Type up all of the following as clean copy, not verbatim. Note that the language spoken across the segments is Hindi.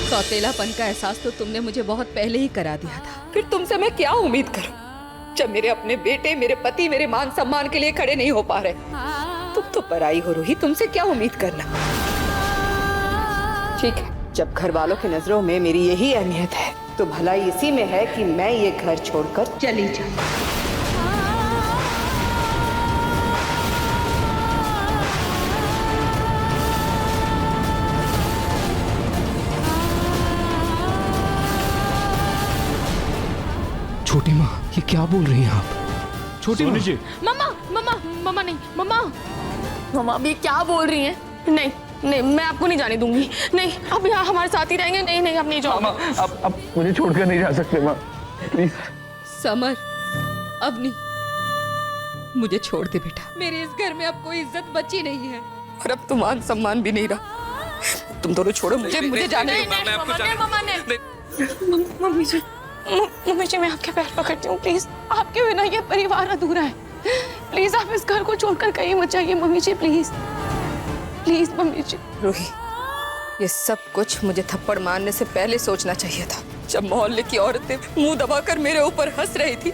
सौतेलापन का एहसास तो तुमने मुझे बहुत पहले ही करा दिया था। फिर तुमसे मैं क्या उम्मीद करूं जब मेरे अपने बेटे, मेरे पति, मेरे मान सम्मान के लिए खड़े नहीं हो पा रहे। तुम तो पराई हो रूही, तुमसे क्या उम्मीद करना। ठीक है, जब घर वालों की नजरों में मेरी यही अहमियत है तो भलाई इसी में है कि मैं ये घर छोड़कर चली जाऊं। छोटी माँ, ये क्या बोल रही हैं आप? छोटी माँ जी। मम्मा मम्मा मम्मा नहीं, मम्मा मम्मा अभी क्या बोल रही हैं? नहीं नहीं, मैं आपको नहीं जाने दूंगी। नहीं, अब यहाँ हमारे साथ ही रहेंगे। नहीं नहीं, अब नहीं जाओगे। अब मुझे छोड़कर नहीं जा सकते माँ, प्लीज। समर, अब नहीं, मुझे छोड़ दे बेटा। मेरे इस घर में अब कोई इज्जत बची नहीं है और अब तो मान सम्मान भी नहीं रहा। तुम दोनों छोड़ो मुझे, मुझे जाने दो। मम्मी जी, मम्मी जी, मैं आपके पैर पकड़ती हूँ, प्लीज। आपके बिना ये परिवार अधूरा है। प्लीज आप इस घर को छोड़कर कहीं मत जाइए mummy ji, please please mummy ji. Ruhi, ये सब कुछ मुझे थप्पड़ मारने से पहले सोचना चाहिए था। जब मोहल्ले की औरतें मुंह दबाकर मेरे ऊपर हंस रही थी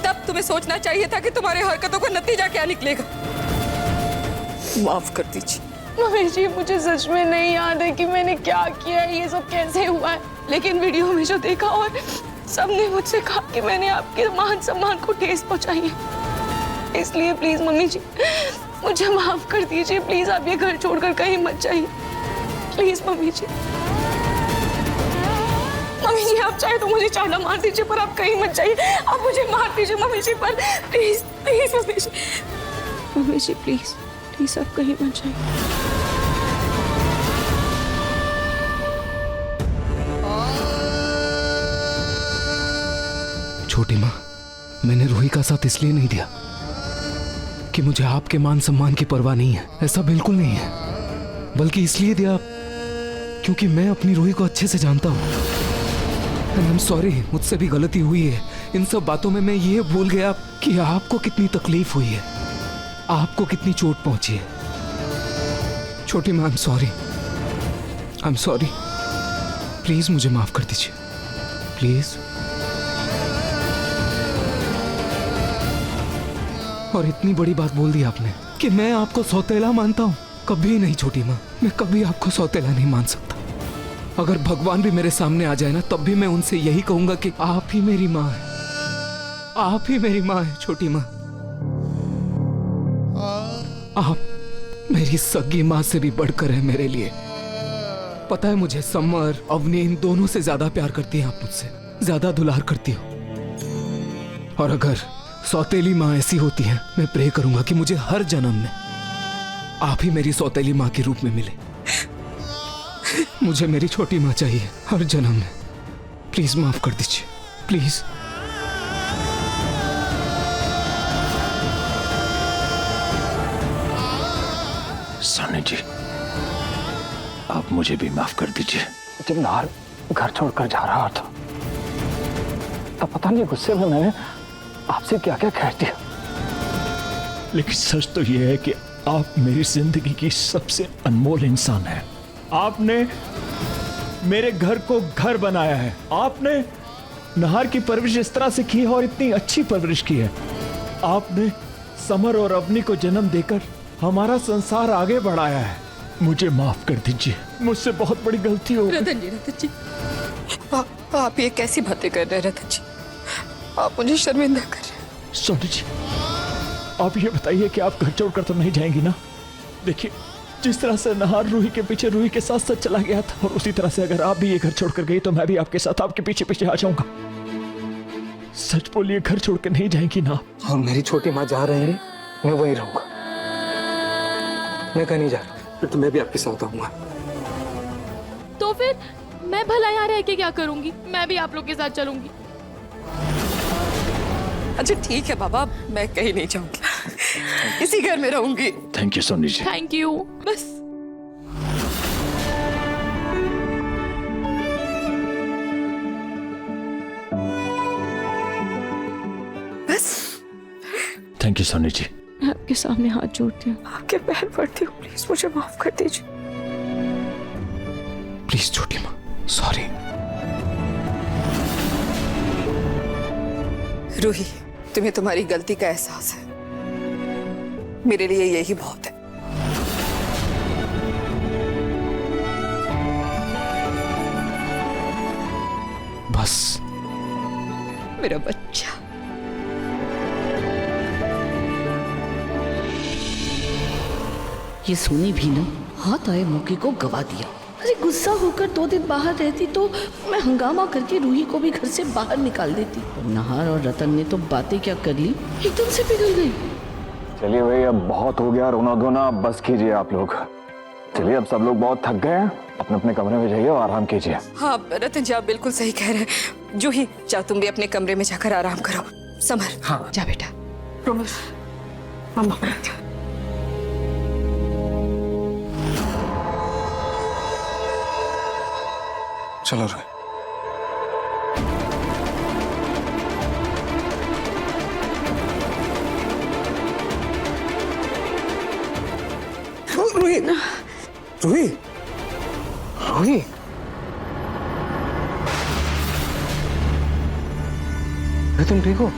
तब तुम्हें सोचना चाहिए था कि तुम्हारी हरकतों का नतीजा क्या निकलेगा। माफ कर दीजिए मम्मी जी, मुझे सच में नहीं याद है कि मैंने क्या किया, ये सब कैसे हुआ है, लेकिन वीडियो में जो देखा और सबने मुझसे कहा कि मैंने आपके मान सम्मान को ठेस पहुंचाई है। इसलिए प्लीज मम्मी जी, मुझे माफ कर दीजिए। प्लीज आप ये घर छोड़कर कहीं मत जाइए, प्लीज मम्मी जी। मम्मी जी, आप चाहे तो मुझे चाला मार दीजिए पर आप कहीं मत जाइए। आप मुझे मार दीजिए मम्मी जी, पर please please mummy ji, mummy ji please please आप कहीं मत जाइए। छोटी माँ, मैंने रूही का साथ इसलिए नहीं दिया कि मुझे आपके मान सम्मान की परवाह नहीं है। ऐसा बिल्कुल नहीं है, बल्कि इसलिए दिया क्योंकि मैं अपनी रूही को अच्छे से जानता हूँ। आई एम सॉरी, मुझसे भी गलती हुई है। इन सब बातों में मैं ये भूल गया कि आपको कितनी तकलीफ हुई है, आपको कितनी चोट पहुंची है। छोटी माँ, आई एम सॉरी। प्लीज मुझे माफ कर दीजिए, प्लीज। और इतनी बड़ी बात बोल दी आपने कि मैं आपको सौतेला मानता हूँ। कभी नहीं छोटी माँ, मैं कभी आपको सौतेला नहीं मान सकता। अगर भगवान भी मेरे सामने आ जाए ना, तब भी मैं उनसे यही कहूंगा कि आप ही मेरी माँ है, आप ही मेरी माँ है। छोटी माँ, आप मेरी सगी माँ से भी बढ़कर है मेरे लिए। पता है मुझे, समर, अवनी, इन दोनों से ज्यादा प्यार करती हैं आप मुझसे, ज्यादा दुलार करती हो। और अगर सौतेली माँ ऐसी होती है, मैं प्रे करूंगा कि मुझे हर जन्म में आप ही मेरी सौतेली माँ के रूप में मिले। मुझे मेरी छोटी माँ चाहिए हर जन्म में। प्लीज माफ कर दीजिए, प्लीज। सोनी जी, आप मुझे भी माफ कर दीजिए। जब नार घर छोड़कर जा रहा था तब पता नहीं गुस्से में मैंने आपसे क्या क्या कह दिया, लेकिन सच तो यह है कि आप मेरी जिंदगी की सबसे अनमोल इंसान हैं। आपने मेरे घर को घर बनाया है। आपने नहार की परवरिश इस तरह से की है और इतनी अच्छी परवरिश की है। आपने समर और अवनी को जन्म देकर हमारा संसार आगे बढ़ाया है। मुझे माफ कर दीजिए, मुझसे बहुत बड़ी गलती हो गई। रतन जी, आप ये कैसी बातें कर रहे हैं रतन जी? आप मुझे शर्मिंदा कर रहे हैं। सोनी जी, आप ये बताइए कि आप घर छोड़कर तो नहीं जाएंगी ना? देखिए, जिस तरह से नहार रूही के पीछे रूही के साथ साथ चला गया था, और उसी तरह से अगर आप भी ये घर छोड़कर गई तो मैं भी आपके साथ आपके पीछे पीछे आ जाऊंगा। सच बोलिए, घर छोड़कर नहीं जाएंगी ना? और मेरी छोटी माँ जहाँ रहेंगी मैं वहीं रहूंगा, मैं कहीं नहीं जा रहा। फिर तो मैं भी आपके साथ आऊंगा। तो फिर मैं भला यहाँ रह के क्या करूंगी? मैं भी आप लोग के साथ चलूंगी। अच्छा ठीक है बाबा, मैं कहीं नहीं जाऊंगी, इसी घर में रहूंगी। Thank you Soni ji. Thank you. बस बस। Thank you Soni ji. मैं आपके सामने हाथ जोड़ती हूँ, आपके पैर पड़ती हूँ, प्लीज मुझे माफ कर दीजिए। प्लीज छोटी माँ, सॉरी। रूही, तुम्हें तुम्हारी गलती का एहसास है, मेरे लिए यही बहुत है। बस मेरा बच्चा। ये सोनी भी ना हाथ आए मौके को गवा दिया। अरे गुस्सा होकर 2 दिन बाहर रहती तो मैं हंगामा करके रूही को भी घर से बाहर निकाल देती। और नहार और रतन ने तो बातें क्या कर ली, एकदम से पिघल गई। चलिए भाई, अब बहुत हो गया रोना धोना, अब बस कीजिए आप लोग। चलिए, अब सब लोग बहुत थक गए हैं, अपने अपने कमरे में जाइए और आराम कीजिए। हाँ रतन जी, आप बिल्कुल सही कह रहे हैं। जूही, जा तुम भी अपने कमरे में जाकर आराम करो। समर, हाँ जा बेटा। मम्मा चलो रूही। रूही, रूही, रूही, तुम ठीक हो?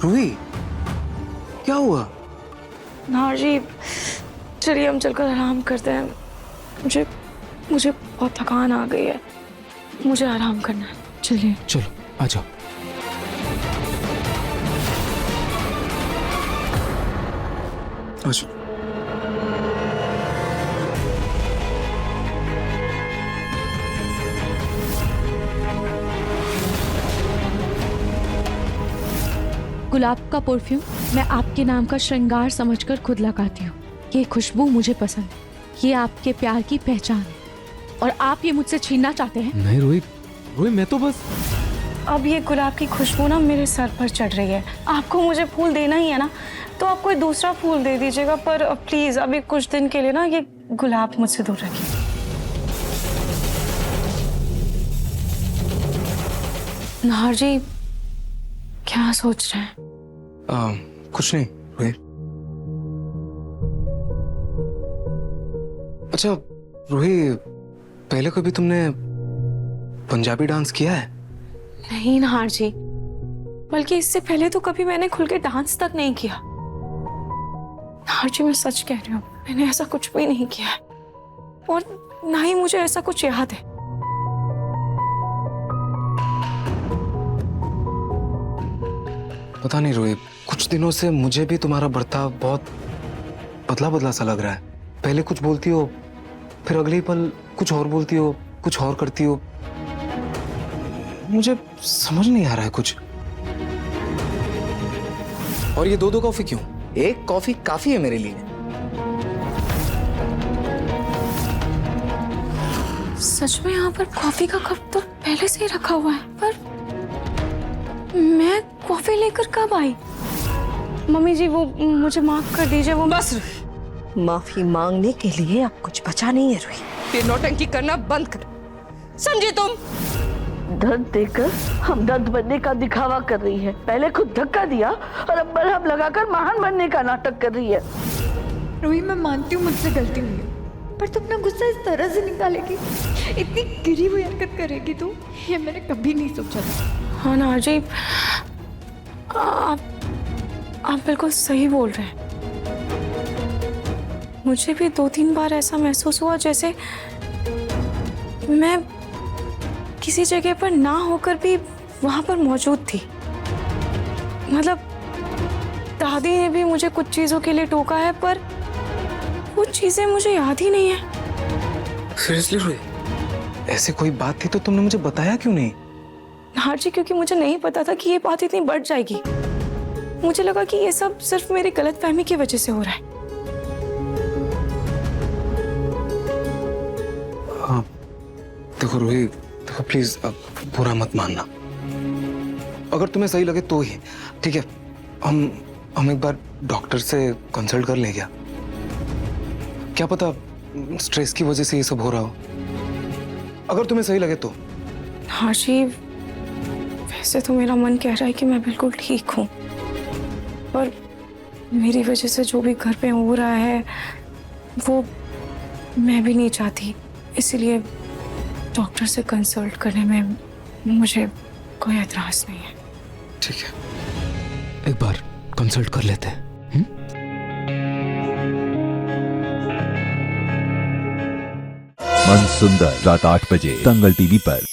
रूही, क्या हुआ? नार जी, चलिए हम चलकर आराम करते हैं। मुझे बहुत थकान आ गई है, मुझे आराम करना है। चलिए चलो आ जाओ। अच्छा, गुलाब का परफ्यूम मैं आपके नाम का श्रृंगार समझकर खुद लगाती हूँ। ये खुशबू मुझे पसंद है, ये आपके प्यार की पहचान है और आप ये मुझसे छीनना चाहते हैं। नहीं रूही, रूही मैं तो बस। अब ये गुलाब की खुशबू ना मेरे सर पर चढ़ रही है। आपको मुझे फूल देना ही है ना, तो आप कोई दूसरा फूल दे दीजिएगा, पर प्लीज अभी कुछ दिन के लिए ना ये गुलाब मुझसे दूर रखिए। नाहर जी, क्या सोच रहे हैं? कुछ नहीं रूही। अच्छा रूही, पहले कभी तुमने पंजाबी डांस किया है? नहीं नाहर जी, बल्कि इससे पहले तो कभी मैंने खुल के डांस तक नहीं किया। नाहर जी, मैं सच कह रही हूँ, मैंने ऐसा कुछ भी नहीं किया है और ना ही मुझे ऐसा कुछ याद है। पता नहीं रूही, कुछ दिनों से मुझे भी तुम्हारा बर्ताव बहुत बदला बदला सा लग रहा है। पहले कुछ बोलती हो, फिर अगले ही पल कुछ और बोलती हो, कुछ और करती हो। मुझे समझ नहीं आ रहा है कुछ। और ये 2-2 कॉफी क्यों? एक कॉफी काफी है मेरे लिए। सच में यहाँ पर कॉफी का कप तो पहले से ही रखा हुआ है, पर मैं कॉफी लेकर कब आई? मम्मी जी, वो मुझे माफ कर दीजिए। वो बस रूही, माफी मांगने के लिए अब कुछ बचा नहीं है रूही। फिर नौटंकी करना बंद कर, समझे तुम? दर्द देकर हम दर्द बनने का दिखावा कर रही है। पहले खुद धक्का दिया और अब मरहम लगाकर महान बनने का नाटक कर रही है। रूही, मैं मानती हूँ मुझसे गलती हुई है, पर तुम अपना गुस्सा इस तरह से निकालेगी, इतनी गिरी हुई हरकत करेगी तू, ये मैंने कभी नहीं सोचा था। हाँ नाहर जी, आप बिल्कुल सही बोल रहे हैं। मुझे भी 2-3 बार ऐसा महसूस हुआ जैसे मैं किसी जगह पर ना होकर भी वहां पर मौजूद थी। मतलब दादी ने भी मुझे कुछ चीजों के लिए टोका है, पर वो चीजें मुझे याद ही नहीं है। सीरियसली रूही, ऐसी कोई बात थी तो तुमने मुझे बताया क्यों नहीं? हाँ जी, क्योंकि मुझे नहीं पता था कि ये बात इतनी बढ़ जाएगी। मुझे लगा कि ये सब सिर्फ मेरी गलतफहमी की वजह से हो रहा है। हाँ, देखो रूही, देखो प्लीज अब बुरा मत मानना। अगर तुम्हें सही लगे तो ही ठीक है, हम एक बार डॉक्टर से कंसल्ट कर लें क्या? क्या पता स्ट्रेस की वजह से ये सब हो रहा हो। अगर तुम्हें सही लगे तो। हाँ जी, वैसे तो मेरा मन कह रहा है कि मैं बिल्कुल ठीक हूँ, पर मेरी वजह से जो भी घर पे हो रहा है वो मैं भी नहीं चाहती। इसलिए डॉक्टर से कंसल्ट करने में मुझे कोई एतराज नहीं है। ठीक है, एक बार कंसल्ट कर लेते हैं। मन सुंदर रात 8 बजे दंगल टीवी पर।